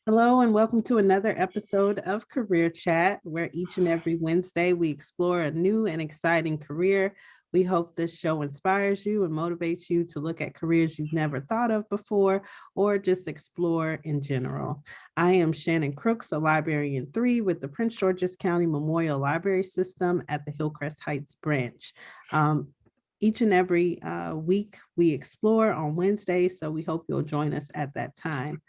Hello, and welcome to another episode of Career Chat, where each and every Wednesday we explore a new and exciting career. We hope this show inspires you and motivates you to look at careers you've never thought of before or just explore in general. I am Shannon Crooks, a librarian 3 with the Prince George's County Memorial Library System at the Hillcrest Heights branch. Um, each and every week we explore on Wednesdays, so we hope you'll join us at that time.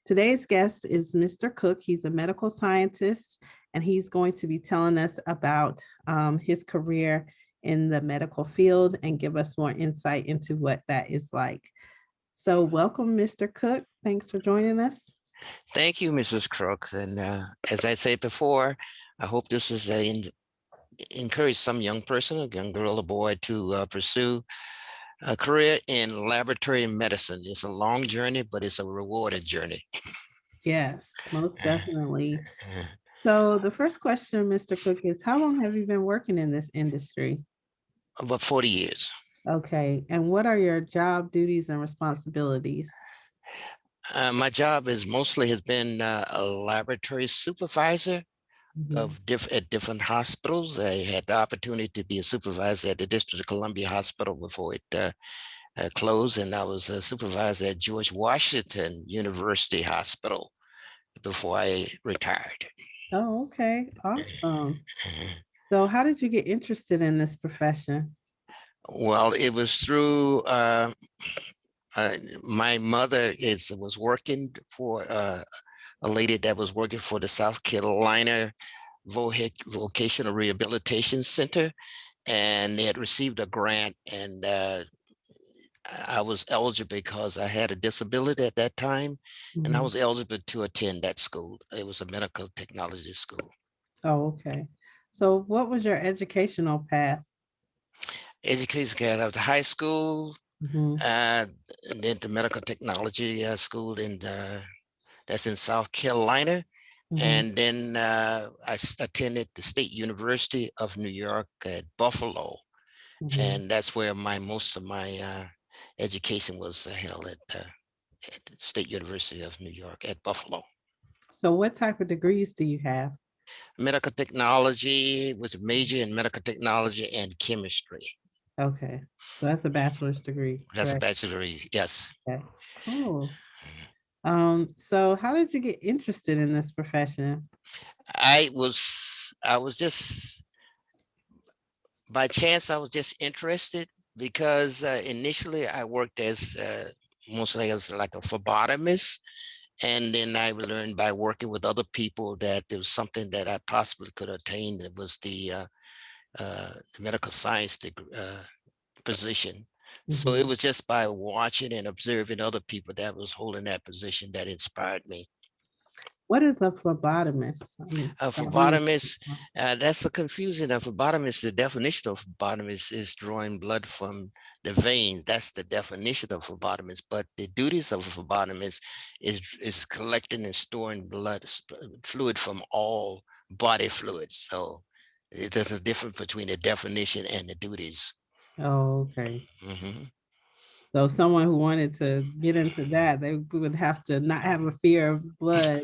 Today's guest is Mr. Cook. He's a medical scientist, and he's going to be telling us about his career in the medical field and give us more insight into what that is like. So, welcome, Mr. Cook. Thanks for joining us. Thank you, Mrs. Crooks. And as I said before, I hope this is encourage some young person, a young girl or boy, to pursue a career in laboratory medicine. It's a long journey, but it's a rewarding journey. Yes, most definitely. So, the first question, Mr. Cook, is how long have you been working in this industry? About 40 years. Okay. And what are your job duties and responsibilities? My job is mostly has been a laboratory supervisor Mhm. at different hospitals. I had the opportunity to be a supervisor at the District of Columbia Hospital before it closed, and I was a supervisor at George Washington University Hospital before I retired. Oh, okay. Awesome. So, how did you get interested in this profession? Well, it was through uh, my mother is was working for a lady that was working for the South Carolina Vocational Rehabilitation Center, and they had received a grant, and I was eligible because I had a disability at that time, and I Mhm. was eligible to attend that school. It was a medical technology school. Oh, okay. So, what was your educational path? Education got out of high school, Mhm. uh, and then the medical technology school that's in South Carolina. Mhm. And then attended the State University of New York at Buffalo, Mhm. and that's where my most of my education was held at the State University of New York at Buffalo. So, what type of degrees do you have? Medical technology was a major in medical technology and chemistry. Okay. So, that's a bachelor's degree, That's a correct? bachelor, yes. Okay. Cool. So how did you get interested in this profession? I was just by chance I was just interested because initially I worked as mostly as like a phlebotomist, and then I learned by working with other people that there was something that I possibly could attain. It was the medical science position. So it Mhm. was just by watching and observing other people that was holding that position that inspired me. What is a phlebotomist? A So I'm phlebotomist, that's a confusion. A phlebotomist, the definition of phlebotomist is drawing blood from the veins. That's the definition of phlebotomist. But the duties of a phlebotomist is collecting and storing fluid from all body fluids. So there's a difference between the definition and the duties. Oh, okay. Mhm. So someone who wanted to get into that, they would have to not have a fear of blood.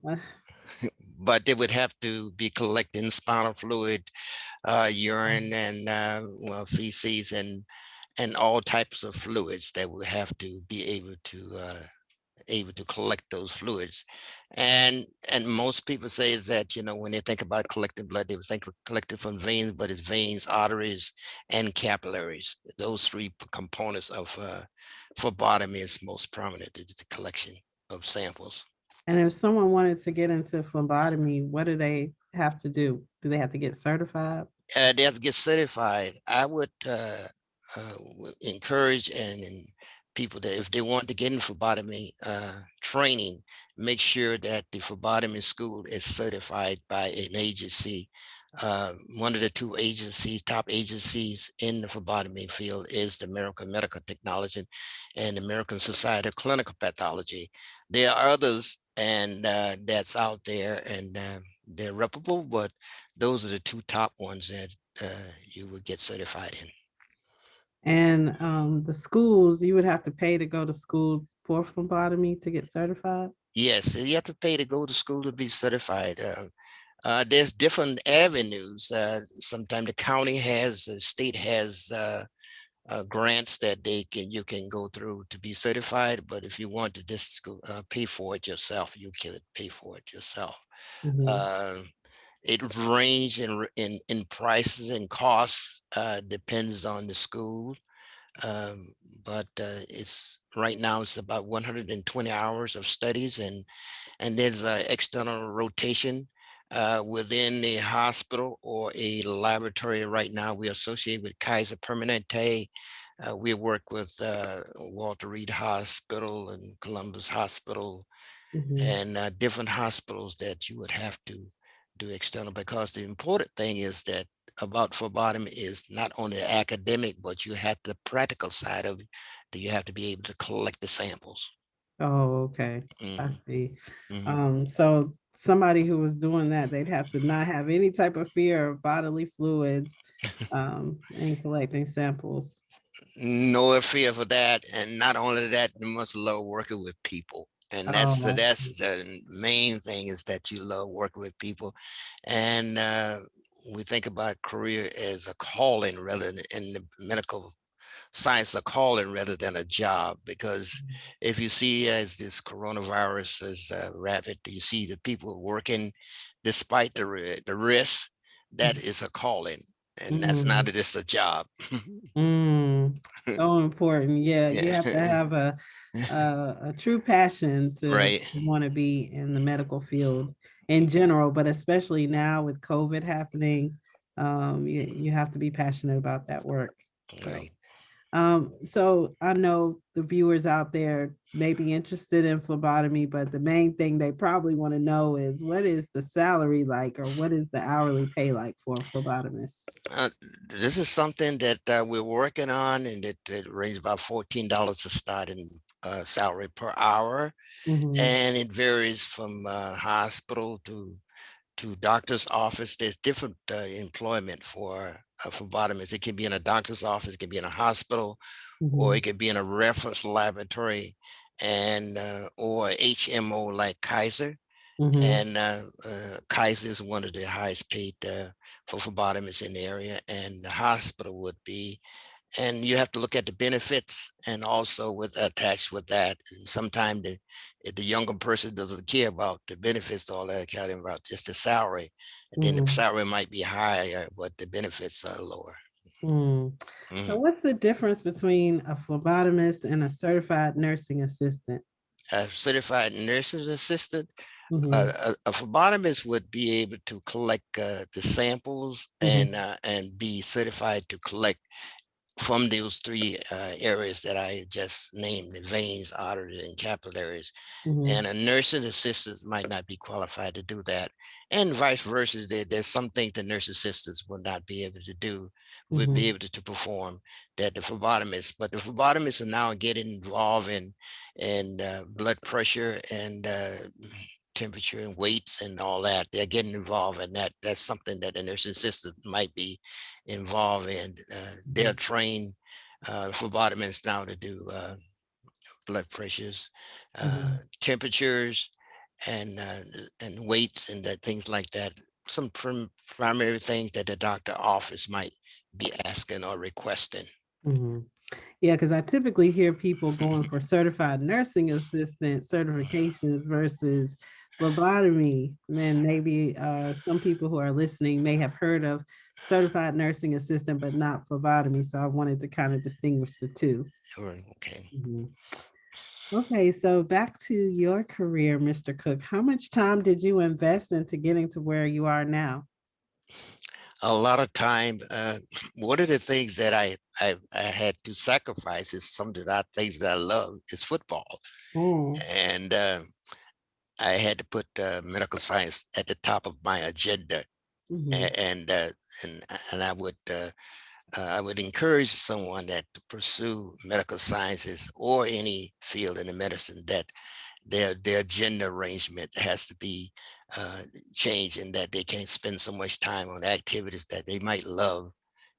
Uh, But they would have to be collecting spinal fluid, urine, and well, feces, and all types of fluids that will have to be able to collect those fluids. And most people say is that, when they think about collecting blood, they would think of collecting from veins, but it's veins, arteries, and capillaries. Those three components of phlebotomy is most prominent. It's the collection of samples. And if someone wanted to get into phlebotomy, what do they have to do? Do they have to get certified? They have to get certified. I would encourage and people that if they want to get in phlebotomy training, make sure that the phlebotomy school is certified by an agency. One of the two agencies, top agencies in the phlebotomy field, is the American Medical Technology and American Society of Clinical Pathology. There are others, and that's out there, and they're reputable, but. Those are the two top ones that you would get certified in. And the schools, you would have to pay to go to school for phlebotomy to get certified. Yes, you have to pay to go to school to be certified. There's different avenues. Sometimes the county has, the state has grants that you can go through to be certified. But if you want to just go, pay for it yourself, you can pay for it yourself. Hmm. Uh, it ranges in prices and costs, depends on the school. Um, but it's right now it's about 120 hours of studies, and there's an external rotation within the hospital or a laboratory. Right now, we associate with Kaiser Permanente. We work with Walter Reed Hospital and Columbus Hospital, Hmm. and different hospitals that you would have to do external, because the important thing is that about phlebotomy is not only academic, but you have the practical side of it, that you have to be able to collect the samples. Oh, okay. I Hmm. see. Hmm. So somebody who was doing that, they'd have to not have any type of fear of bodily fluids, and collecting samples. No fear for that, and not only that, you must love working with people, and Oh, I that's see. the main thing, is that you love working with people. And we think about career as a calling rather than in the medical science, a calling rather than a job. Because if you see, as this coronavirus is rapid, you see the people working despite the risk. That is a calling, and that's not Mm, just a job. mm. So important. Yeah, Yeah. you have to have a true passion to Right. want to be in the medical field in general, but especially now with COVID happening, you have to be passionate about that work. So. Right. So I know the viewers out there may be interested in phlebotomy, but the main thing they probably want to know is what is the salary like, or what is the hourly pay like for a phlebotomist? Uh, this is something that we're working on, and it ranges about $14 to start in salary per hour, Mm-hmm. and it varies from hospital to doctor's office. There's different employment for phlebotomists. It can be in a doctor's office, it can be in a hospital, or Mm-hmm. it could be in a reference laboratory, and or HMO like Kaiser. Mm-hmm. And Kaiser is one of the highest paid for phlebotomists in the area, and the hospital would be. And you have to look at the benefits, and also with attached with that. Sometimes if the younger person doesn't care about the benefits, all that, caring about just the salary, then the Mm-hmm. salary might be higher, but the benefits are lower. Mm. So Mhm. what's the difference between a phlebotomist and a certified nursing assistant? A certified nurse's assistant, Mm-hmm. a phlebotomist would be able to collect the samples, Mm-hmm. and be certified to collect from those three areas that I just named: the veins, arteries, and capillaries. Mm-hmm. And a nursing assistant might not be qualified to do that, and vice versa. There's some things the nurse assistants will not be able to do, would be Mm-hmm. able to perform, that the phlebotomists. But the phlebotomists are now getting involved in blood pressure and temperature and weights and all that. They're getting involved in that. That's something that the nurse assistant might be involved in. They're trained phlebotomists now to do blood pressures, Mm-hmm. temperatures, and weights, and that things like that. Some primary things that the doctor office might be asking or requesting. Mm-hmm. Yeah, because I typically hear people going for certified nursing assistant certifications versus phlebotomy. And then maybe some people who are listening may have heard of certified nursing assistant, but not phlebotomy. So I wanted to kind of distinguish the two. Okay. Mhm. Okay, so back to your career, Mr. Cook. How much time did you invest into getting to where you are now? A lot of time. One of the things that I had to sacrifice is some of the things that I love is football, Mm, and I had to put medical science at the top of my agenda, mhm, A- and uh, and and I would encourage someone that to pursue medical sciences or any field in the medicine, that their gender arrangement has to be uh, changed, and that they can't spend so much time on activities that they might love,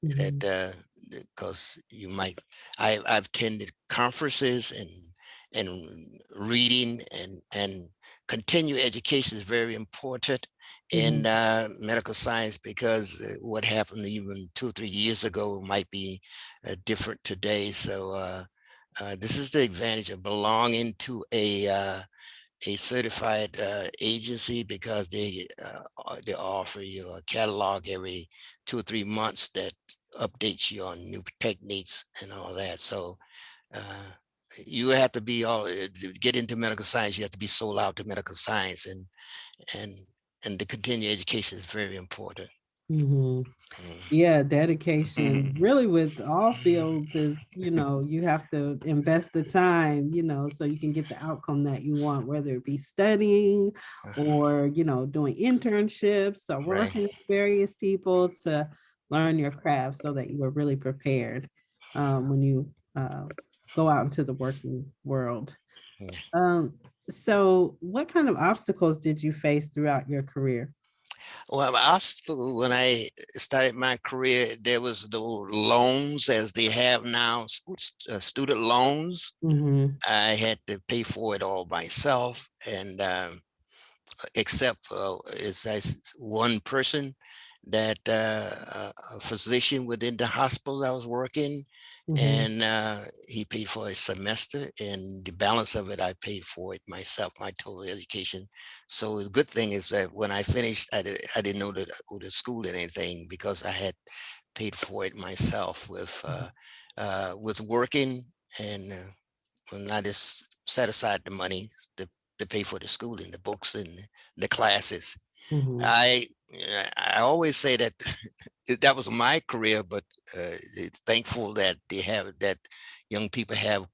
Mhm. that because you might I've attended conferences and reading and continue education is very important in Mhm. medical science because what happened even 2 or 3 years ago might be different today. So this is the advantage of belonging to a certified agency because they offer you a catalog every 2 or 3 months that updates you on new techniques and all that. So uh, you have to be all to get into medical science. You have to be sold out to medical science, and and the continuing education is very important. Mhm. Mm. Yeah, dedication really with all fields is, you have to invest the time, so you can get the outcome that you want, whether it be studying or, doing internships or Right. working with various people to learn your craft so that you are really prepared when you go out into the working world. Yeah. Um, so what kind of obstacles did you face throughout your career? Well, obstacle when I started my career, there was the loans as they have now, student loans. Hmm. I had to pay for it all myself, and except one person that a physician within the hospital I was working, Hmm. and he paid for a semester, and the balance of it I paid for it myself, my total education. So the good thing is that when I finished, I didn't know to go to school or anything because I had paid for it myself with working and when I just set aside the money to pay for the schooling, the books and the classes. Hmm. I always say that that was my career, but it's thankful that they have that young people have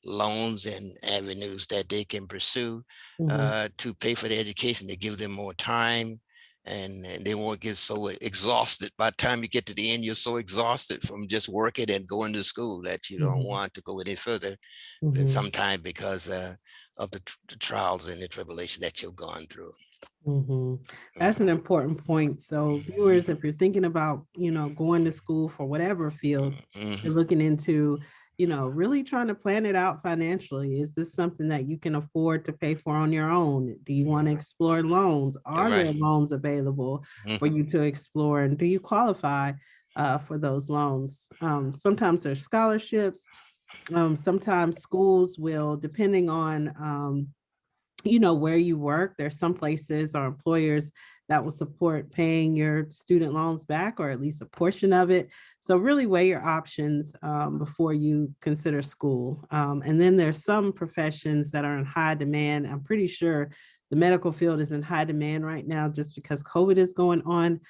loans and avenues that they can pursue Hmm. to pay for their education. They give them more time, and they won't get so exhausted. By the time you get to the end, you're so exhausted from just working and going to school that you don't Hmm. want to go any further. Hmm. Sometimes because of the trials and the tribulation that you've gone through. Hmm. That's an important point. So, viewers, if you're thinking about, going to school for whatever field, you're Mhm. looking into, really trying to plan it out financially. Is this something that you can afford to pay for on your own? Do you want to explore loans? Are Right. there loans available Mhm. for you to explore? And do you qualify for those loans? Sometimes there's scholarships. Sometimes schools will, depending on where you work, there's some places or employers that will support paying your student loans back or at least a portion of it. So really weigh your options before you consider school. And then there's some professions that are in high demand. I'm pretty sure the medical field is in high demand right now just because COVID is going on.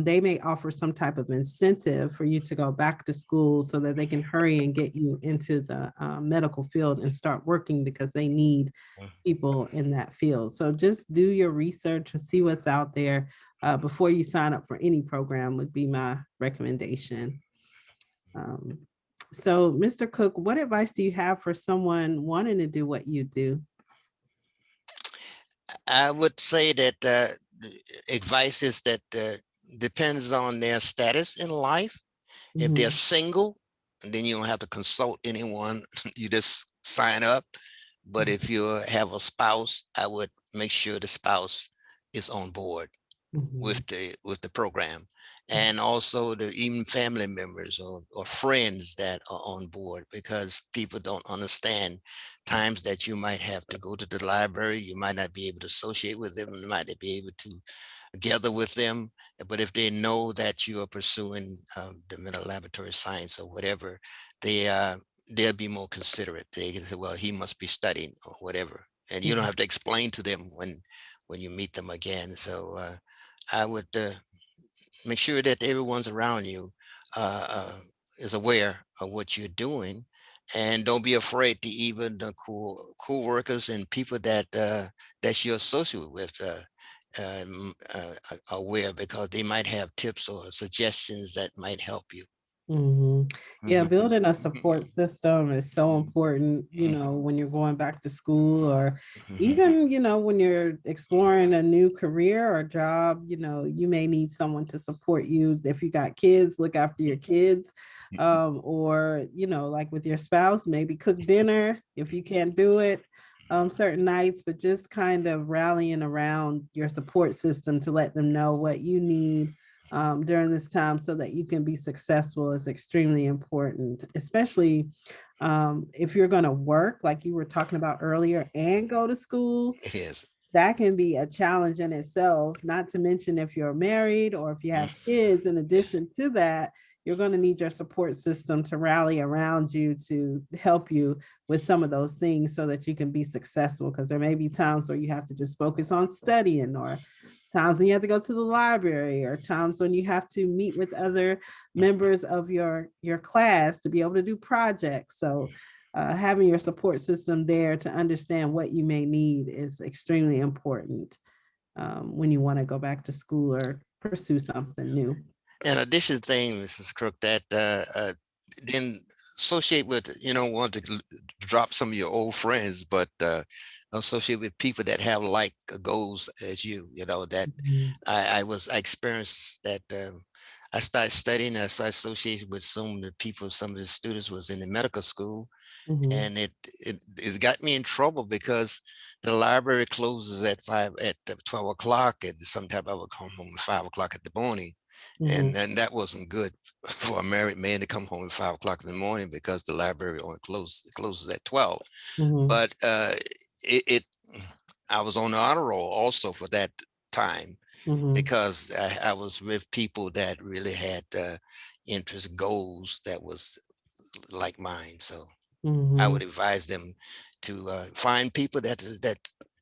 They may offer some type of incentive for you to go back to school so that they can hurry and get you into the medical field and start working because they need people in that field. So just do your research and see what's out there before you sign up for any program would be my recommendation. Um, so, Mr. Cook, what advice do you have for someone wanting to do what you do? I would say that the advice is that depends on their status in life. If they're Mhm. single, then you don't have to consult anyone. You just sign up. But if you have a spouse, I would make sure the spouse is on board Mhm. with the program, and also the even family members or friends that are on board, because people don't understand times that you might have to go to the library, you might not be able to associate with them, you might not be able to gather with them. But if they know that you are pursuing the mental laboratory science or whatever, they they'll be more considerate. They can say, well, he must be studying or whatever, and you don't Mhm. have to explain to them when you meet them again. So I would make sure that everyone's around you is aware of what you're doing, and don't be afraid to even the co-workers and people that you're associated with aware, because they might have tips or suggestions that might help you. Mhm. Yeah, Mhm, building a support system is so important, mhm, when you're going back to school or mhm, even, when you're exploring a new career or job, you may need someone to support you. If you got kids, look after your kids. Or, like with your spouse, maybe cook dinner if you can't do it certain nights, but just kind of rallying around your support system to let them know what you need during this time so that you can be successful is extremely important, especially if you're going to work, like you were talking about earlier, and go to school. yes. That can be a challenge in itself, not to mention if you're married or if you have Mm, kids. In addition to that, you're going to need your support system to rally around you to help you with some of those things so that you can be successful. Because there may be times where you have to just focus on studying, or times when you have to go to the library, or times when you have to meet with other members of your class to be able to do projects. So having your support system there to understand what you may need is extremely important when you want to go back to school or pursue something new. And addition thing, Mrs. Crook, that then associate with, want to drop some of your old friends, but associate with people that have like goals as you, that Mhm, I experienced that I started studying, I started associating with some of the people, some of the students was in the medical school, mhm, and it got me in trouble because the library closes at 12 o'clock, and sometimes I would come home at 5 o'clock in the morning, and mhm, then that wasn't good for a married man to come home at 5 o'clock in the morning because the library only closes at 12. mhm, But it I was on the honor roll also for that time mhm, because I was with people that really had interest goals that was like mine. So I would mhm. advise them to find people that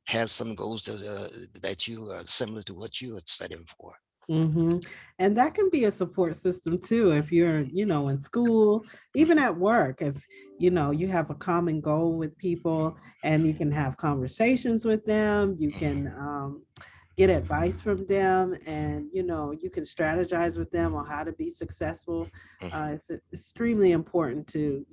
have some goals that you are similar to what you are studying for. And that can be a support system too. If you're, in school, even Mhm, at work, if, you have a common goal with people and you can have conversations with them, you can mhm, get advice from them, and, you can strategize with them on how to be successful. mhm, It's extremely important to,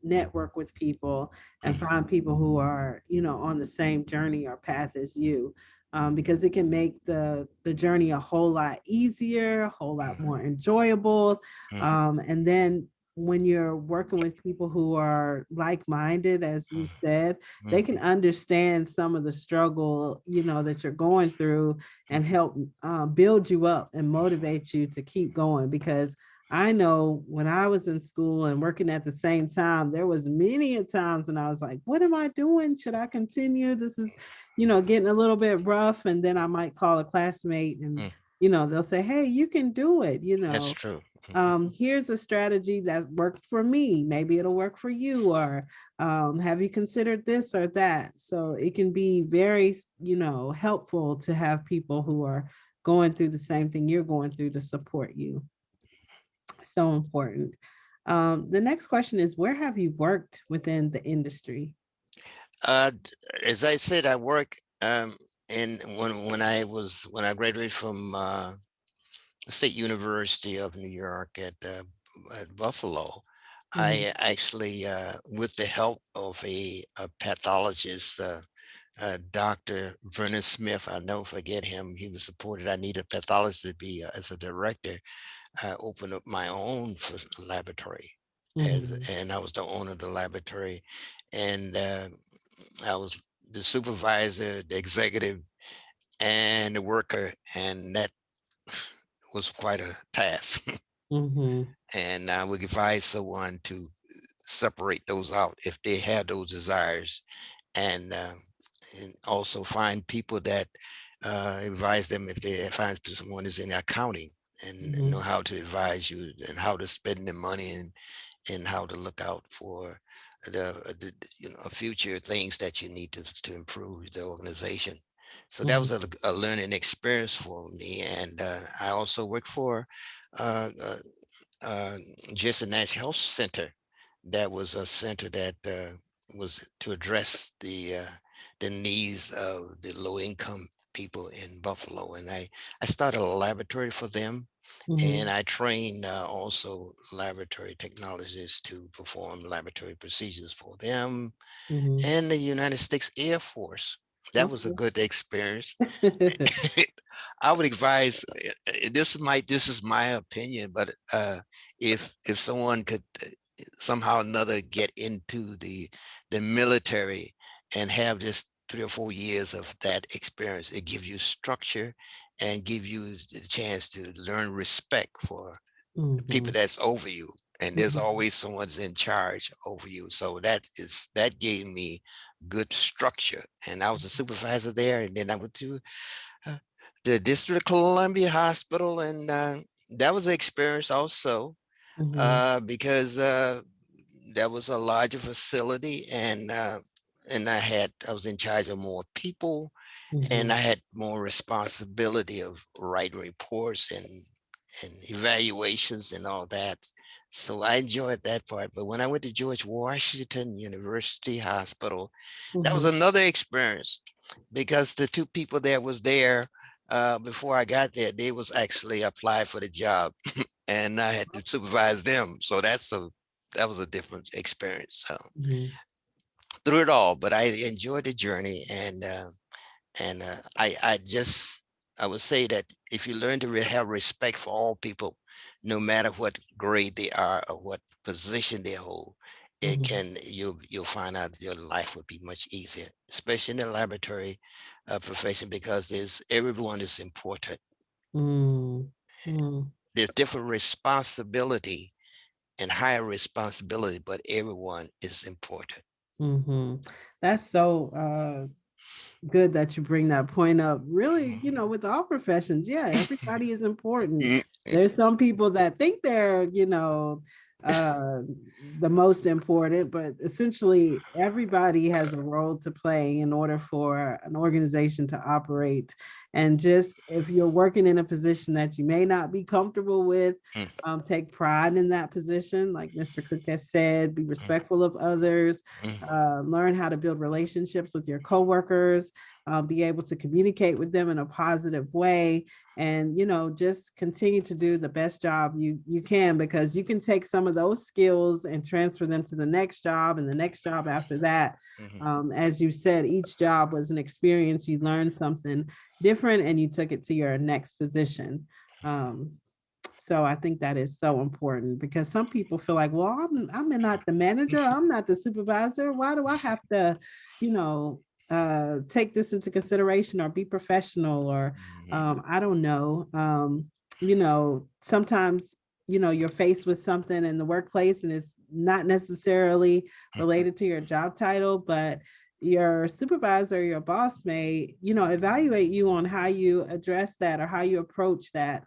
network with people and mhm, find people who are, on the same journey or path as you, because it can make the journey a whole lot easier, a whole lot more enjoyable. mhm, And then when you're working with people who are like-minded, as you said, they mhm, can understand some of the struggle, that you're going through, and mhm, help build you up and motivate you to keep going. Because I know when I was in school and working at the same time, there was many a times when I was like, what am I doing? Should I continue? This is getting a little bit rough. And then I might call a classmate and, mhm. they'll say, hey, you can do it. That's true. Mhm, Here's a strategy that worked for me. Maybe it'll work for you. Or have you considered this or that? So it can be very, helpful to have people who are going through the same thing you're going through to support you. So important. The next question is, where have you worked within the industry? as I said, I work in when I graduated from the State University of New York at Buffalo. Mhm, I actually, with the help of a pathologist, Dr. Vernon Smith, I'll never forget him. He was supported. I needed a pathologist to be as a director. I opened up my own laboratory mhm, and I was the owner of the laboratory, and I was the supervisor, the executive, and the worker, and that was quite a task. mhm, And I would advise someone to separate those out if they have those desires, and also find people that advise them if they find someone is in accounting and know mhm, how to advise you and how to spend the money and how to look out for the future things that you need to improve the organization. So that was mhm, a learning experience for me, and I also worked for uh, uh, uh, Jason Nash Health Center. That was a center that was to address the needs of the low income people in Buffalo, and I started a laboratory for them, And Mhm. I train also laboratory technologists to perform laboratory procedures for them Mhm. and the United States Air Force. That was a Okay. good experience. I would advise this is my opinion, but if someone could somehow or another get into the military and have just 3 or 4 years of that experience, it gives you structure and give you the chance to learn respect for the people Mhm. that's over you. And there's Mhm. always someone's in charge over you. So that gave me good structure. And I was a supervisor there. And then I went to uh, the District of Columbia Hospital, and that was an experience also Mhm. because that was a larger facility, and I was in charge of more people, and I Mhm. had more responsibility of writing reports and evaluations and all that. So I enjoyed that part. But when I went to George Washington University Hospital, that was Mhm. another experience because the two people that was there before I got there, they was actually applied for the job, and I had to supervise them. So that was a different experience Mhm. through it all. But I enjoyed the journey, and I would say that if you learn to have respect for all people, no matter what grade they are or what position they hold, it Mhm. can you'll find out your life would be much easier, especially in the laboratory profession, because there's everyone is important. Mm. Mm. There's different responsibility and higher responsibility, but everyone is important. Mhm. That's so good that you bring that point up. Really, with all professions, yeah, everybody is important. Mm, There's some people that think they're, uh, the most important, but essentially everybody has a role to play in order for an organization to operate. And just if you're working in a position that you may not be comfortable with, mm, take pride in that position. Like Mr. Cook has said, be mm, respectful of others, mm, learn how to build relationships with your coworkers, be able to communicate with them in a positive way, and just continue to do the best job you can, because you can take some of those skills and transfer them to the next job and the next job after that. mhm, As you said, each job was an experience. You learned something different and you took it to your next position. um, so I think that is so important, because some people feel like, well, I'm not the manager, I'm not the supervisor. Why do I have to, you know, take this into consideration or be professional, or mhm, I don't know. Sometimes you're faced with something in the workplace and it's not necessarily mhm, related to your job title, but your supervisor, your boss may, evaluate you on how you address that or how you approach that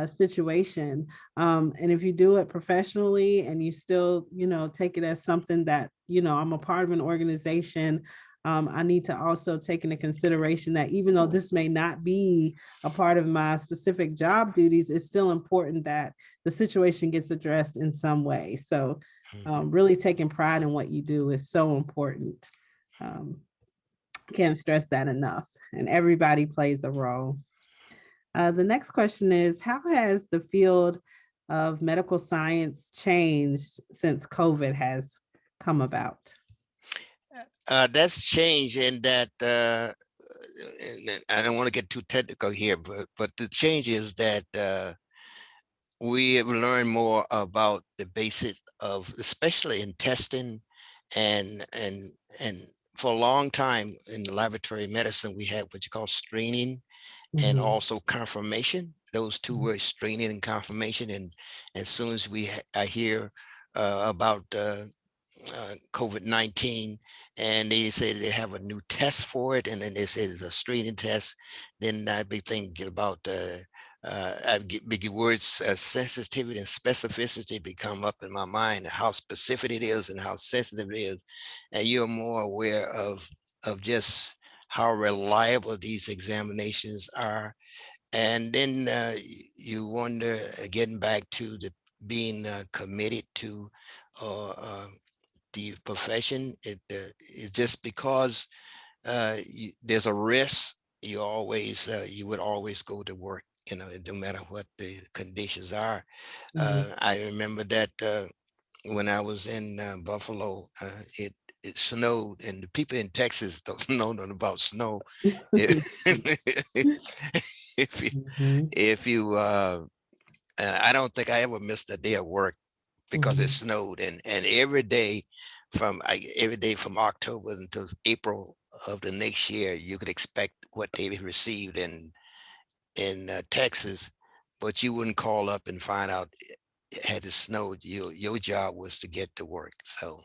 situation. And if you do it professionally and you still, take it as something that, I'm a part of an organization, I need to also take into consideration that even though this may not be a part of my specific job duties, it's still important that the situation gets addressed in some way. So, mhm. really taking pride in what you do is so important. Um, can't stress that enough. And everybody plays a role. The next question is, how has the field of medical science changed since COVID has come about? That's changed in that, and I don't want to get too technical here, but the change is that we have learned more about the basics of, especially in testing, and and and for a long time in the laboratory medicine, we had what you call screening and Mhm. also confirmation. Those two words, screening and confirmation. And as soon as I hear about COVID-19, and they say they have a new test for it, and then they say it's a screening test, then I be thinking about I get big words, sensitivity and specificity become up in my mind, how specific it is and how sensitive it is, and you're more aware of just how reliable these examinations are. And then you wonder, getting back to the being committed to uh, the profession. It's just because there's a risk. You would always go to work. no matter what the conditions are. Mhm. I remember that when I was in Buffalo, it snowed, and the people in Texas don't know nothing about snow. If if you, Mhm. if you I don't think I ever missed a day of work because it Mhm. snowed, and every day from October until April of the next year, you could expect what they received in Texas, but you wouldn't call up and find out had it snowed. Your job was to get to work, so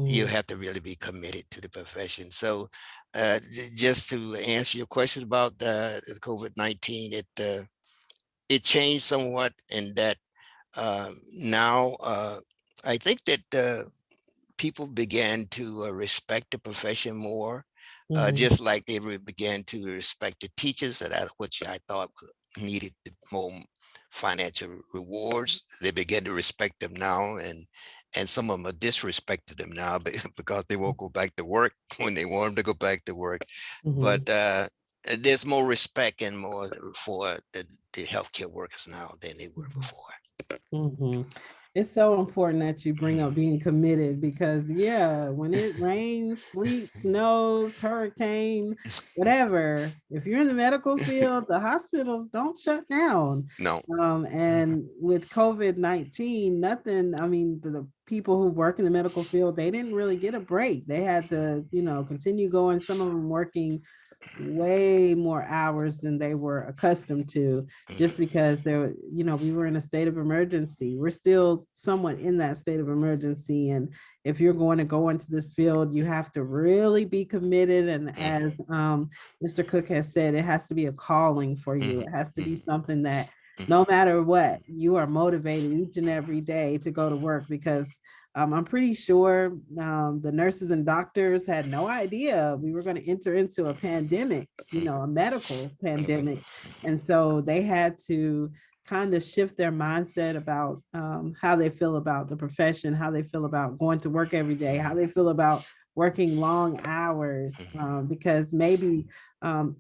you Mm. have to really be committed to the profession. So, just to answer your question about the COVID-19, it changed somewhat in that now I think that people began to respect the profession more, Mhm. just like they began to respect the teachers, which I thought needed more financial rewards. They began to respect them now, and some of them are disrespected them now because they won't go back to work when they want them to go back to work. But Mhm. there's more respect and more for the healthcare workers now than they were Mhm. before. Mhm. It's so important that you bring up being committed because, yeah, when it rains, sleet, snows, hurricane, whatever, if you're in the medical field, the hospitals don't shut down. No. And with COVID-19, nothing, I mean, the people who work in the medical field, they didn't really get a break. They had to, continue going, some of them working way more hours than they were accustomed to just because we were in a state of emergency. We're still somewhat in that state of emergency, and if you're going to go into this field, you have to really be committed, and as Mhm, Mr. Cook has said, it has to be a calling for you. mhm, It has to be mhm, something that mhm, no matter what, you are motivated each and every day to go to work because I'm pretty sure the nurses and doctors had no idea we were going to enter into a pandemic, a medical pandemic. And so they had to kind of shift their mindset about how they feel about the profession, how they feel about going to work every day, how they feel about working long hours, because maybe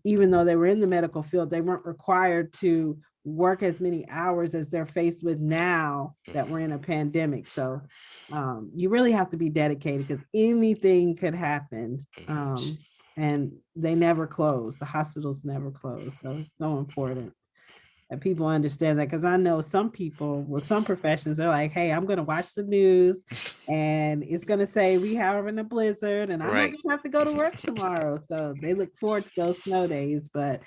even though they were in the medical field, they weren't required to work as many hours as they're faced with now that we're in a pandemic. So you really have to be dedicated because anything could happen. And they never close. The hospitals never close. So it's so important that people understand that because I know some people with some professions, they're like, hey, I'm going to watch the news and it's going to say we having a blizzard and I'm not right. going to have to go to work tomorrow. So they look forward to those snow days. But,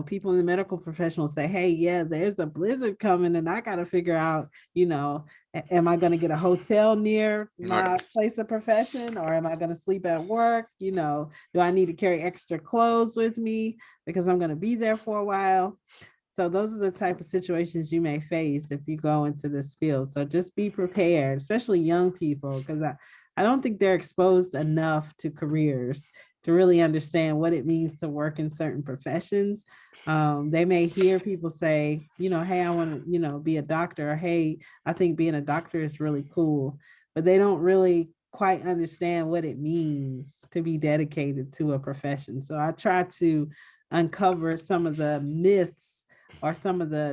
people in the medical professional say, hey, yeah, there's a blizzard coming and I got to figure out, am I going to get a hotel near Right. my place of profession or am I going to sleep at work? Do I need to carry extra clothes with me because I'm going to be there for a while? So those are the type of situations you may face if you go into this field. So just be prepared, especially young people, because I don't think they're exposed enough to careers to really understand what it means to work in certain professions. They may hear people say, hey, I want to, be a doctor, or hey, I think being a doctor is really cool, but they don't really quite understand what it means to be dedicated to a profession. So I try to uncover some of the myths or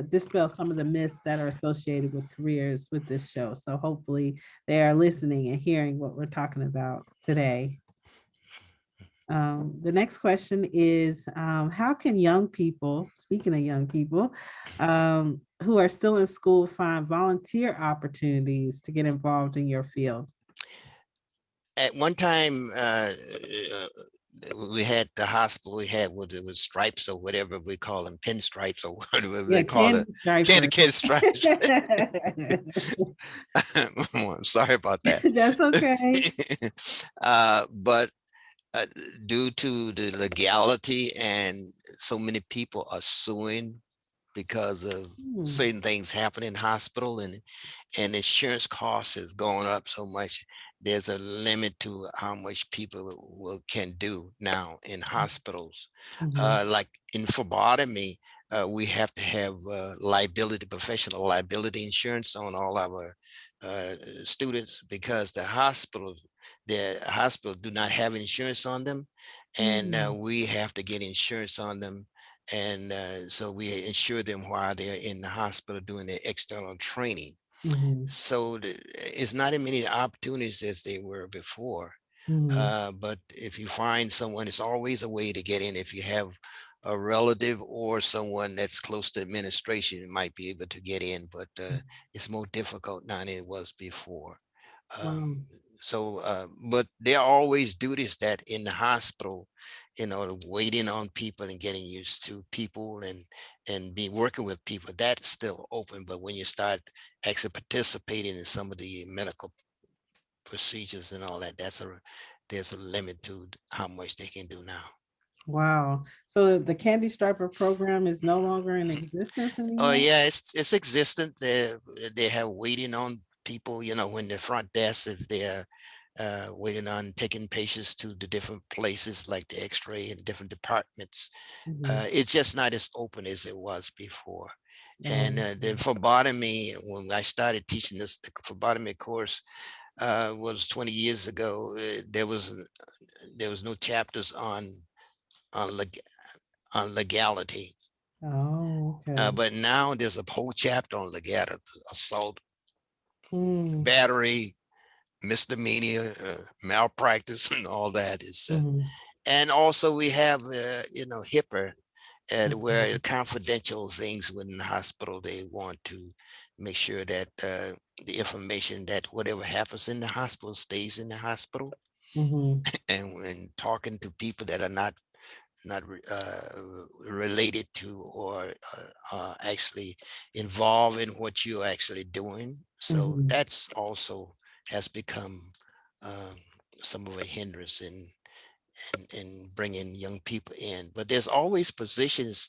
dispel some of the myths that are associated with careers with this show. So hopefully they are listening and hearing what we're talking about today. The next question is how can young people, speaking of young people, who are still in school, find volunteer opportunities to get involved in your field? At one time, we had the hospital, we had what it was stripes or whatever we call them, pinstripes or whatever Yeah, they call it. candy striper. Candy stripes. I'm sorry about that. That's okay. But uh, due to the legality and so many people are suing because of Hmm. certain things happening in hospital, and insurance costs has gone up so much. There's a limit to how much people can do now in hospitals. Mhm. Like in phlebotomy, we have to have liability, professional liability insurance on all our uh, students because the hospital do not have insurance on them, and Mm. we have to get insurance on them And so we ensure them while they're in the hospital doing their external training. Mhm. So it's not as many opportunities as they were before. Mhm. But if you find someone, it's always a way to get in. If you have a relative or someone that's close to administration, you might be able to get in, but it's more difficult now than it was before. Wow. But there are always duties that in the hospital, waiting on people and getting used to people and be working with people, that's still open. But when you start actually participating in some of the medical procedures and all that, there's a limit to how much they can do now. Wow. So the Candy Striper program is no longer in existence Oh anymore? yeah, it's existent. They have waiting on people, when the front desk, if they're waiting on taking patients to the different places like the X-ray and different departments. Mhm. It's just not as open as it was before. And then Okay. phlebotomy, when I started teaching the phlebotomy course, was 20 years ago. There was no chapters on leg, on legality. Oh, okay. But now there's a whole chapter on legality, assault, Mm. battery, misdemeanor, malpractice, and all that is. Mhm. And also we have, HIPAA, where Mhm. confidential things within the hospital, they want to make sure that the information that whatever happens in the hospital stays in the hospital. Mhm. And when talking to people that are not related to or actually involved in what you're actually doing. So Mhm. that's also has become um, some of a hindrance in bringing young people in. But there's always positions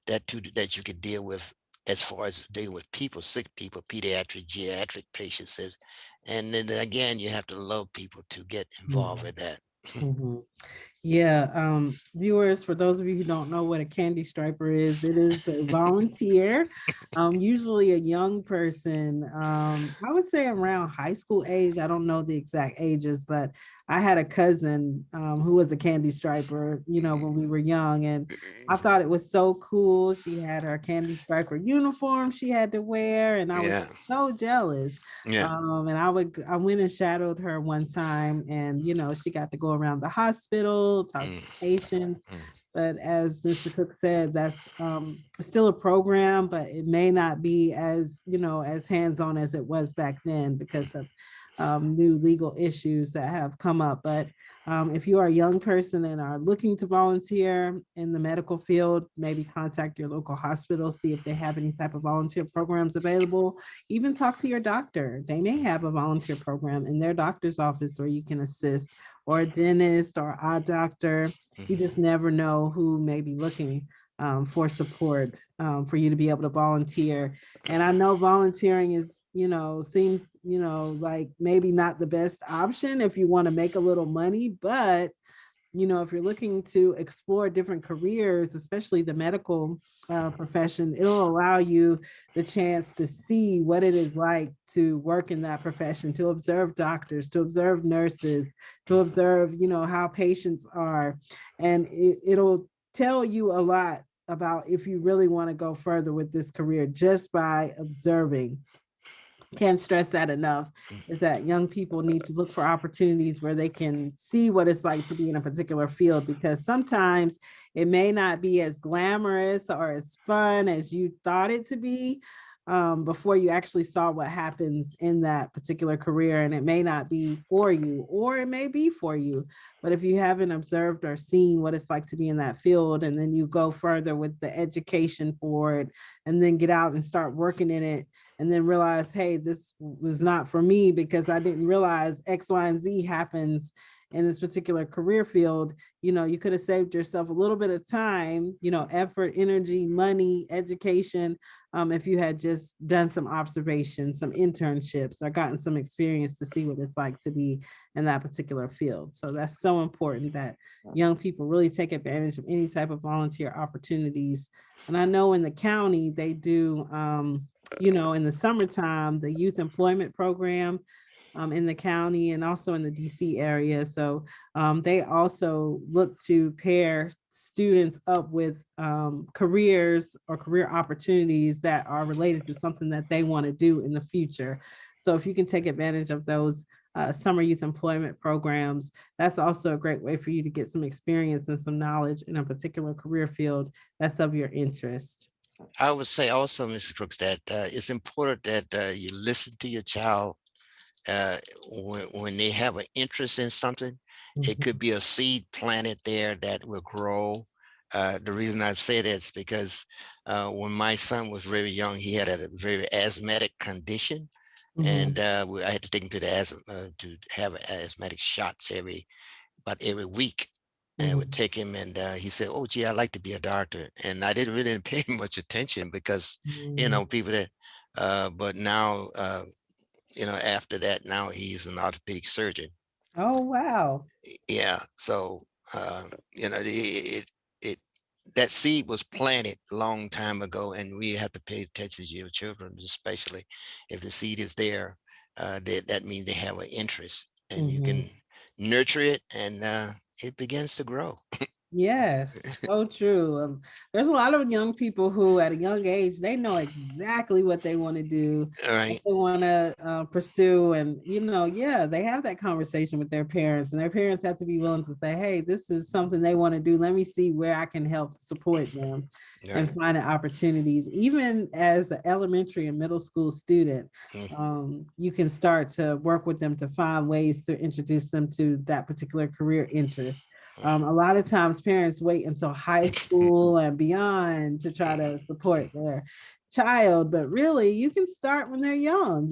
that you could deal with as far as dealing with people, sick people, pediatric, geriatric patients. And then again, you have to love people to get involved Mhm. with that. Mhm. Yeah, viewers, for those of you who don't know what a candy striper is, it is a volunteer, usually a young person, I would say around high school age. I don't know the exact ages, but I had a cousin who was a candy striper, when we were young, and I thought it was so cool. She had her candy striper uniform she had to wear, and I was Yeah, so jealous. yeah. And I went and shadowed her one time, and she got to go around the hospital, talk Mm, to patients. mm, But as Mr. Cook said, that's still a program, but it may not be as as hands-on as it was back then because of new legal issues that have come up. But if you are a young person and are looking to volunteer in the medical field, maybe contact your local hospital, see if they have any type of volunteer programs available. Even talk to your doctor. They may have a volunteer program in their doctor's office where you can assist, or a dentist or eye doctor. You just mm, never know who may be looking for support for you to be able to volunteer. And I know volunteering is, seems, like maybe not the best option if you want to make a little money, but if you're looking to explore different careers, especially the medical profession, it'll allow you the chance to see what it is like to work in that profession, to observe doctors, to observe nurses, to observe, how patients are. And it'll tell you a lot about if you really want to go further with this career just by observing. Can't stress that enough, is that young people need to look for opportunities where they can see what it's like to be in a particular field, because sometimes it may not be as glamorous or as fun as you thought it to be before you actually saw what happens in that particular career. And it may not be for you, or it may be for you. But if you haven't observed or seen what it's like to be in that field, and then you go further with the education for it, and then get out and start working in it, and then realize, hey, this was not for me because I didn't realize X, Y, and Z happens in this particular career field. You could have saved yourself a little bit of time, effort, energy, money, education, if you had just done some observations, some internships, or gotten some experience to see what it's like to be in that particular field. So that's so important that young people really take advantage of any type of volunteer opportunities. And I know in the county, they do in the summertime, the youth employment program. in the county and also in the DC area. So they also look to pair students up with careers or career opportunities that are related to something that they want to do in the future. So if you can take advantage of those summer youth employment programs, that's also a great way for you to get some experience and some knowledge in a particular career field that's of your interest. I would say also, Mr. Crooks, that it's important that you listen to your child uh, when they have an interest in something. It could Mhm, be a seed planted there that will grow. The reason I've said that is because when my son was very young, he had a very asthmatic condition, and mhm, I had to take him to the asthma to have asthmatic shots about every week. And I would mhm, take him, and he said, "Oh, gee, I'd like to be a doctor." And I didn't really pay much attention because, mhm. people that. But now, after that, now he's an orthopedic surgeon. Oh, wow. Yeah. So, uh, it that seed was planted a long time ago, and we have to pay attention to your children, especially if the seed is there. That means they have an interest, and you Mhm. can nurture it, and it begins to grow. Yes, so true. There's a lot of young people who, at a young age, they know exactly what they want to do, All what right. they want to pursue, and yeah, they have that conversation with their parents, and their parents have to be willing to say, "Hey, this is something they want to do. Let me see where I can help support them All and right. finding opportunities." Even as an elementary and middle school student, Mm, you can start to work with them to find ways to introduce them to that particular career interest. A lot of times parents wait until high school and beyond to try to support their child, but really you can start when they're young.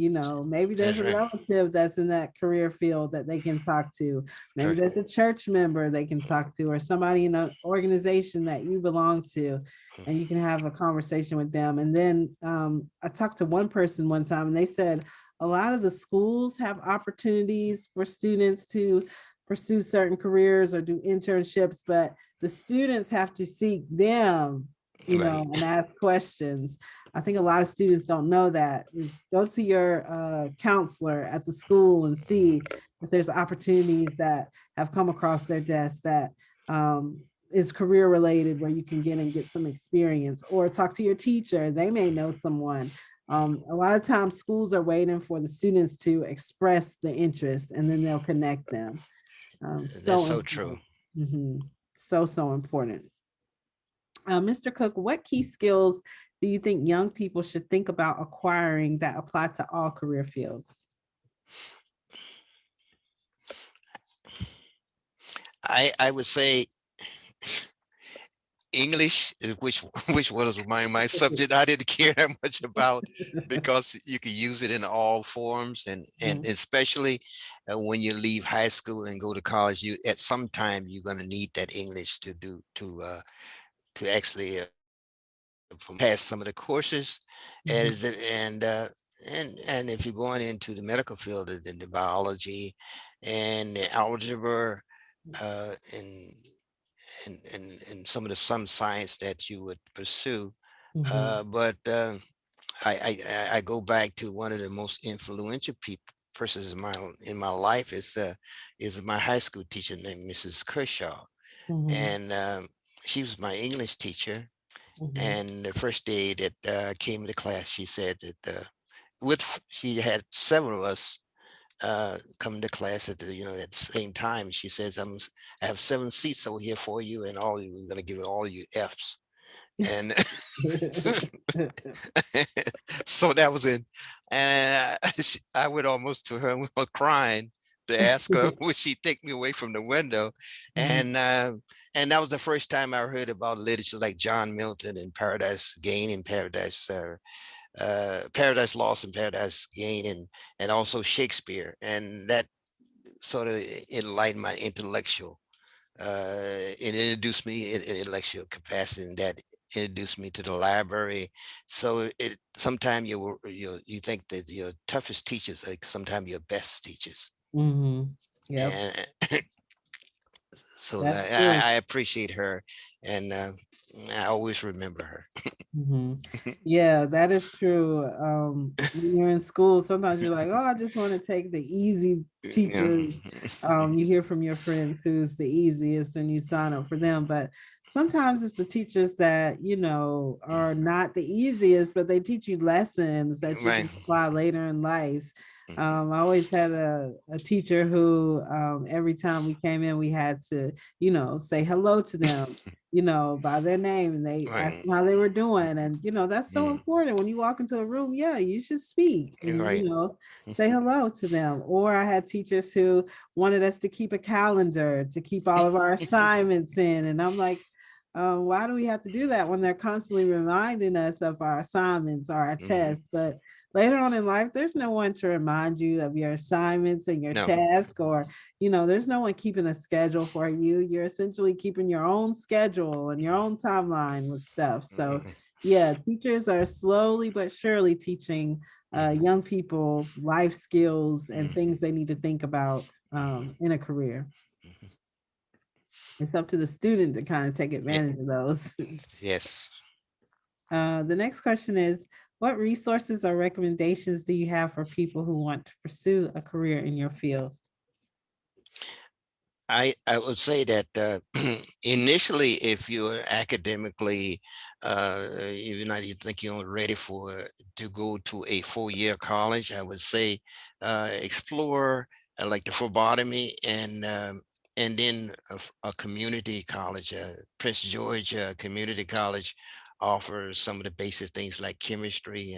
Maybe there's that's a right. relative that's in that career field that they can talk to. Maybe Right. there's a church member they can talk to, or somebody in an organization that you belong to, and you can have a conversation with them. And then I talked to one person one time and they said a lot of the schools have opportunities for students to pursue certain careers or do internships, but the students have to seek them, Right. and ask questions. I think a lot of students don't know that. Is go to your counselor at the school and see if there's opportunities that have come across their desk that is career related where you can get some experience, or talk to your teacher. They may know someone. A lot of times schools are waiting for the students to express the interest and then they'll connect them. That's So so true. important. So important. Mr. Cook, what key skills do you think young people should think about acquiring that apply to all career fields? I would say English, which which was my subject I didn't care that much about, because you could use it in all forms, and Mhm, especially when you leave high school and go to college, you at some time you're going to need that English to actually pass some of the courses, mhm, as it- and if you're going into the medical field, the biology and the algebra, and and some of the some science that you would pursue. mhm, But I go back to one of the most influential people persons in my life is my high school teacher named Mrs. Kershaw, mhm, and she was my English teacher. mhm, And the first day that I came to class, she said that she had several of us come to class at the same time. She says, I have 7 seats over here for you, and we're gonna give all you F's. And so that was it. And I went almost to her and was crying to ask her would she take me away from the window. mhm, And that was the first time I heard about literature like John Milton and Paradise Gain and Paradise Lost and Paradise Gain, and also Shakespeare. And that sort of enlightened my intellectual. It introduced me in intellectual capacity, and that introduced me to the library. So it sometimes you think that your toughest teachers are sometimes your best teachers, mhm. Yep, and so that's that true. I appreciate her. and I always remember her. Mhm. Yeah, that is true. When you're in school, sometimes you're like, oh, I just want to take the easy Yeah. teacher. You hear from your friends who's the easiest and you sign up for them. But sometimes it's the teachers that, are not the easiest, but they teach you lessons that you Right. can apply later in life. I always had a teacher who, every time we came in, we had to, say hello to them, by their name, and they asked Right. them how they were doing. And, that's so Mm, important when you walk into a room. Yeah, you should speak and, right. say hello to them. Or I had teachers who wanted us to keep a calendar to keep all of our assignments in. And I'm like, why do we have to do that when they're constantly reminding us of our assignments or our Mhm. tests? But later on in life, there's no one to remind you of your assignments and your No. task, or there's no one keeping a schedule for you. You're essentially keeping your own schedule and your own timeline with stuff. So, Mhm. yeah, teachers are slowly but surely teaching Mhm. young people life skills and Mhm. things they need to think about in a career. Mhm. It's up to the student to kind of take Yeah. advantage of those. Yes. The next question is, what resources or recommendations do you have for people who want to pursue a career in your field? I would say that initially, if you're academically, you think you're ready to go to a 4-year college, I would say explore like the phlebotomy and then a community college, Prince George Community College offers some of the basic things like chemistry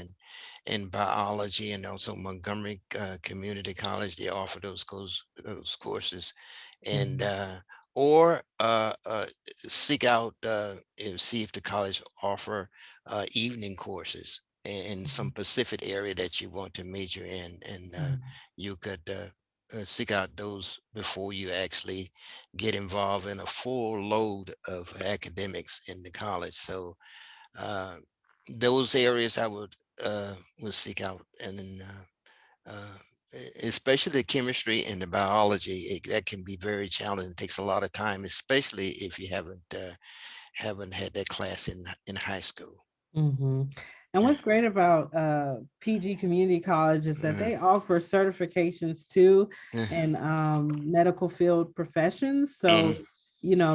and biology, and also Montgomery Community College. They offer those courses, and Mhm, or seek out and see if the college offer evening courses in some mhm, specific area that you want to major in, and mhm, you could seek out those before you actually get involved in a full load of academics in the college. So uh, those areas I would seek out, and then especially the chemistry and the biology, that can be very challenging. It takes a lot of time, especially if you haven't had that class in high school. mhm. And Yeah. what's great about PG Community College is that Mhm. they offer certifications too Yeah. in medical field professions. Mhm. So,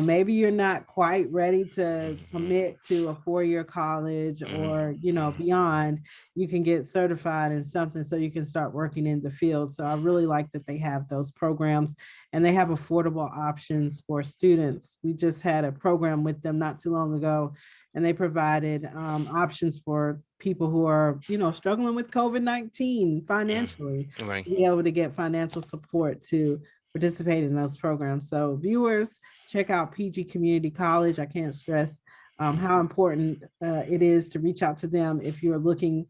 maybe you're not quite ready to Mhm. commit to a 4-year college Mhm. or, beyond. You can get certified in something so you can start working in the field. So I really like that they have those programs and they have affordable options for students. We just had a program with them not too long ago, and they provided options for people who are, struggling with COVID-19 financially, Mhm. Right. to be able to get financial support to participate in those programs. So viewers, check out PG Community College. I can't stress how important it is to reach out to them if you're looking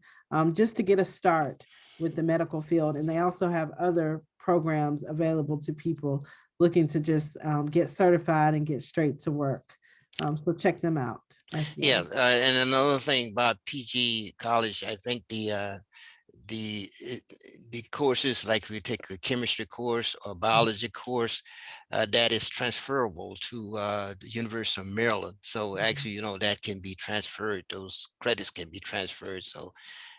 just to get a start with the medical field. And they also have other programs available to people looking to just get certified and get straight to work. So check them out as Yeah, well. and another thing about PG College, I think the the courses, like if you take a chemistry course or biology course, that is transferable to the University of Maryland. So actually, that can be transferred. Those credits can be transferred. So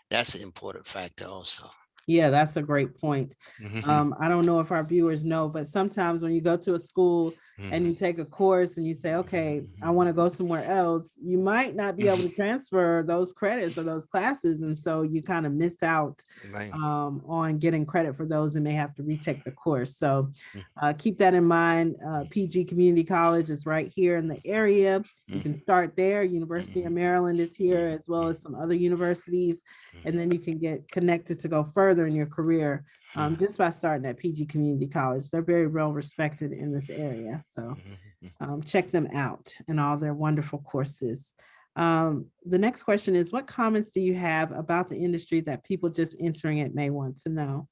that's an important factor also. Yeah, that's a great point. Mhm. I don't know if our viewers know, but sometimes when you go to a school and Mhm. you take a course and you say, okay, I want to go somewhere else, you might not be able to Mhm. transfer those credits or those classes. And so you kind of miss out Right. on getting credit for those and may have to retake the course. So Mhm. keep that in mind. PG Community College is right here in the area. You can start there. University of Mhm. Maryland is here, as well as some other universities, and then you can get connected to go further in your career just by starting at PG Community College. They're very well respected in this area. So Mhm. check them out and all their wonderful courses. The next question is, what comments do you have about the industry that people just entering it may want to know?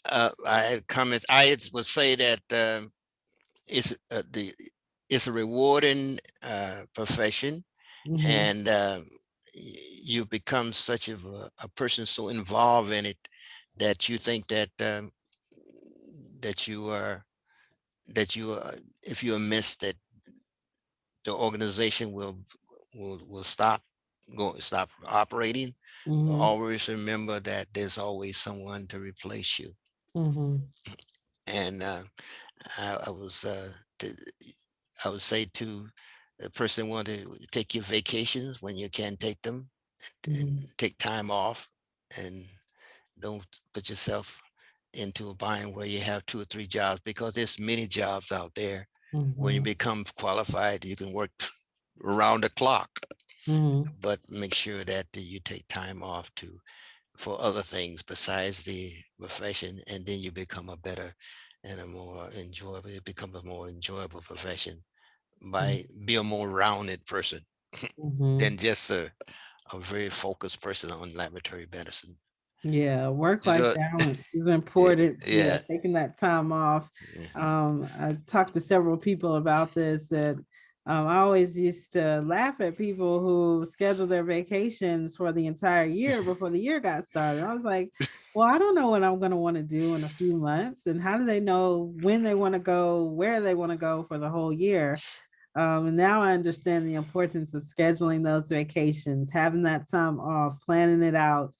I had comments. Would say that it's the it's a rewarding profession, Mhm. and you become such of a person so involved in it that you think that you are that you are if you miss that the organization will stop operating, Mm-hmm. always remember that there's always someone to replace you. Mm-hmm. And I was t- I would say to the person want to take your vacations when you can take them, and Mm-hmm. take time off, and don't put yourself into a bind where you have two or three jobs, because there's many jobs out there. When you Mm-hmm. become qualified, you can work around the clock, Mm-hmm. but make sure that you take time off to for other things besides the profession, and then you become a better and a more enjoyable. It becomes a more enjoyable profession by be a more rounded person Mm-hmm. than just a very focused person on laboratory medicine. Yeah, work-life So, balance is yeah, important. Yeah, yeah, taking that time off. yeah. I talked to several people about this that I always used to laugh at people who schedule their vacations for the entire year before the year got started. I was like, well, I don't know what I'm going to want to do in a few months. And how do they know when they want to go, where they want to go for the whole year? And now I understand the importance of scheduling those vacations, having that time off, planning it out.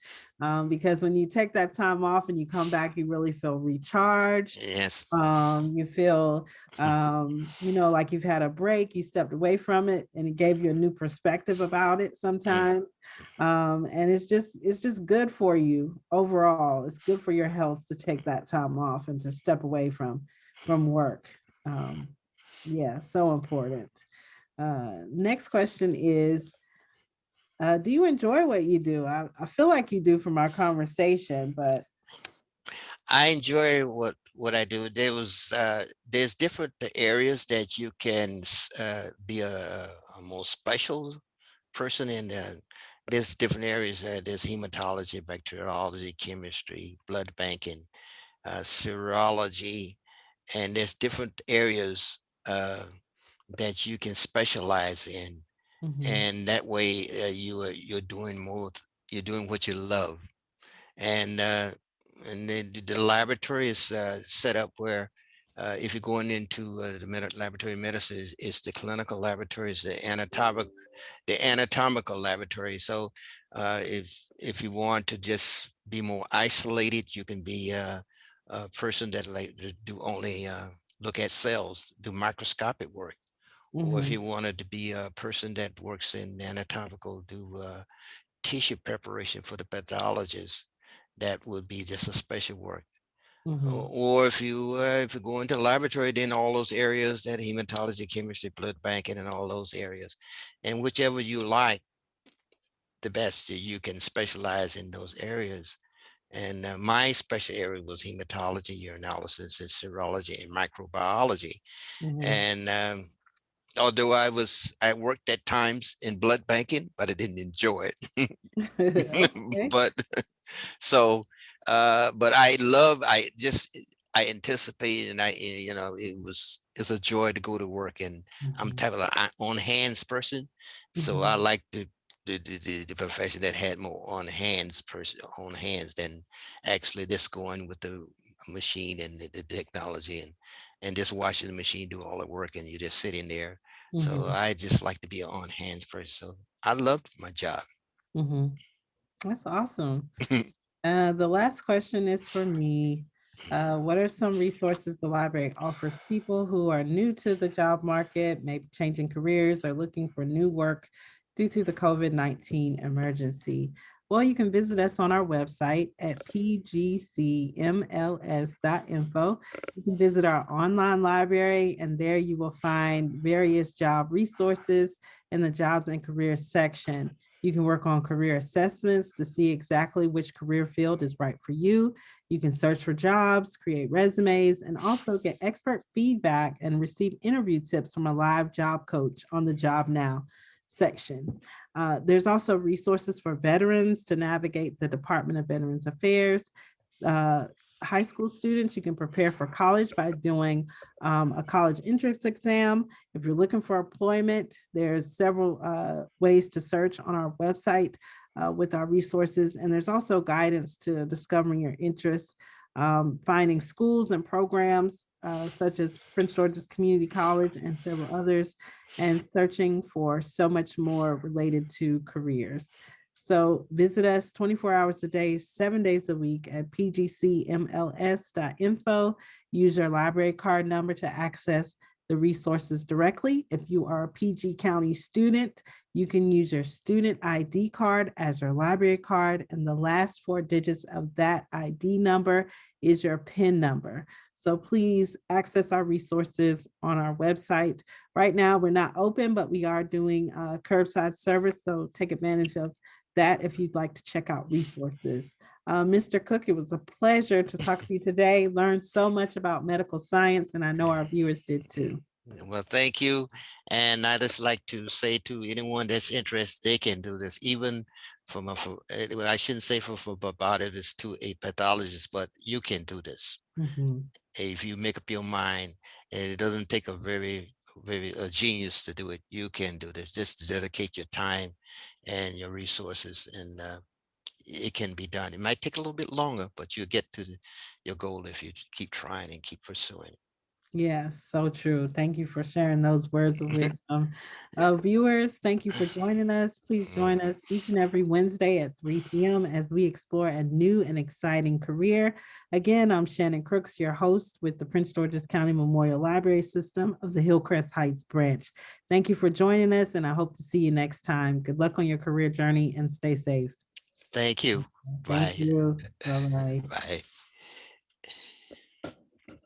Because when you take that time off and you come back, you really feel recharged. Yes. You feel, like you've had a break, you stepped away from it, and it gave you a new perspective about it Mm, sometimes. And it's just good for you overall. It's good for your health to take that time off and to step away from work. Um, yeah, so important. Next question is, do you enjoy what you do? I feel like you do from our conversation, but I enjoy what I do. There's different areas that you can be a more special person in. There's different areas. There's hematology, bacteriology, chemistry, blood banking, serology, and there's different areas that you can specialize in, mhm, and that way you're doing more. You're doing what you love, and then the laboratory is set up where if you're going into laboratory medicine, is the clinical laboratory, is the anatomical laboratory. So if you want to just be more isolated, you can be a person that like to do only look at cells, do microscopic work. Or if mhm, you wanted to be a person that works in anatomical, do tissue preparation for the pathologist, that would be just a special work. mhm, Or if you go into the laboratory, then all those areas, that hematology, chemistry, blood banking, and all those areas, and whichever you like the best, you can specialize in those areas. And my special area was hematology, urinalysis, and serology, and microbiology. mhm. And although I worked at times in blood banking, but I didn't enjoy it. Okay. But so, but I anticipated, and it's a joy to go to work, and I'm Mhm, type of a on hands person. So I mhm, like the profession that had more on hands than actually just going with the machine and the technology, and just watching the machine do all the work, and you're just sitting there. So mhm, I just like to be an on hands person. So I loved my job. mhm. That's awesome. The last question is for me. What are some resources the library offers people who are new to the job market, maybe changing careers or looking for new work due to the COVID-19 emergency? Well, you can visit us on our website at pgcmls.info. You can visit our online library, and there you will find various job resources in the jobs and careers section. You can work on career assessments to see exactly which career field is right for you. You can search for jobs, create resumes, and also get expert feedback and receive interview tips from a live job coach on the Job Now section. There's also resources for veterans to navigate the Department of Veterans Affairs. Uh, High school students, you can prepare for college by doing a college entrance exam. If you're looking for employment, there's several ways to search on our website with our resources. And there's also guidance to discovering your interests finding schools and programs such as Prince George's Community College and several others, and searching for so much more related to careers. So visit us 24 hours a day, 7 days a week at pgcmls.info. Use your library card number to access the resources directly. If you are a PG County student, you can use your student ID card as your library card, and the last 4 digits of that ID number is your PIN number. So please access our resources on our website. Right now, we're not open, but we are doing curbside service, so take advantage of that if you'd like to check out resources. Mr. Cook, it was a pleasure to talk to you today. Learned so much about medical science, and I know our viewers did too. Well, thank you. And I just like to say to anyone that's interested, they can do this, even well, I shouldn't say from a phlebotomist to a pathologist, but you can do this. Mhm. If you make up your mind, and it doesn't take a very a genius to do it, you can do this. Just to dedicate your time and your resources, and it can be done. It might take a little bit longer, but you'll get to your goal if you keep trying and keep pursuing. Yes, so true. Thank you for sharing those words of wisdom. Viewers, thank you for joining us. Please join us each and every Wednesday at 3 p.m. as we explore a new and exciting career. Again, I'm Shannon Crooks, your host with the Prince George's County Memorial Library System of the Hillcrest Heights branch. Thank you for joining us, and I hope to see you next time. Good luck on your career journey and stay safe. Thank you. Thank Bye. you. Bye bye. Bye.